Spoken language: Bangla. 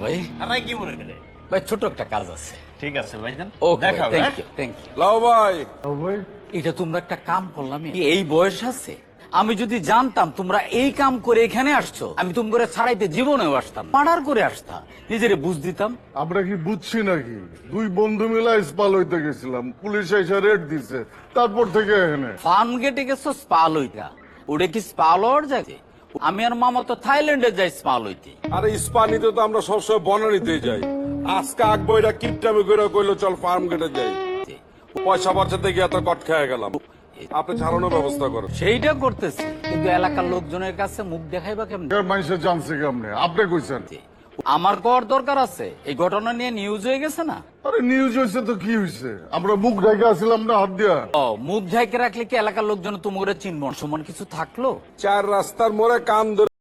ভাই ভাই কি মনে করে? ভাই ছোট একটা কাজ আছে। ঠিক আছে ভাইজান, ওকে দেখা হবে, থ্যাংক ইউ থ্যাংক ইউ। লাও ভাই এটা তোমরা একটা কাম করলাম, এই বয়স আছে, আমি যদি জানতাম তোমরা এই কাম করে এখানে আসছো, আমি তুমি করে ছাড়াইতে জীবনেও আসতাম, মার্ডার করে আসতাম, নিজেরে বুঝ দিতাম। আমরা কি বুঝছি নাকি? দুই বন্ধু মিলা স্পাল হইতে গেছিলাম, পুলিশ এসে রেড দিছে, তারপর থেকে এখানে ফার্ম গেটে গেছো স্পাল হইতা, ওটা কি স্পাল হওয়ার যাইতে? আমি আর মামা তো থাইল্যান্ডে যাই স্পাল হইতে। আরে ইস্পানিতে তো আমরা সবসময় বনানিতে যাই। আজকে আকবো এটা কিপটামি করে কইলো চল ফার্ম গেটে যাই, পয়সা বাঁচাতে গিয়ে এত কট খেয়ে গেলাম। আপনি ছাড়ানোর ব্যবস্থা করেন। সেইটা করতেছি, কিন্তু এলাকার লোকজনের কাছে মুখ দেখাইবা কেমন? মানুষের জানছে কেমনে? আপনি কইছেন। আমার কর দরকার আছে, এই ঘটনা নিয়ে নিউজ হয়ে গেছে না? আরে নিউজ হয়েছে তো কি হয়েছে? আমরা মুখ ঢেকে আসছিলাম না হাত দিয়া। ও মুখ ঝাঁকে রাখলে কি এলাকার লোকজন তোমাকে চিনব? সমান কিছু থাকলো? চার রাস্তার মোড়ে কান ধরে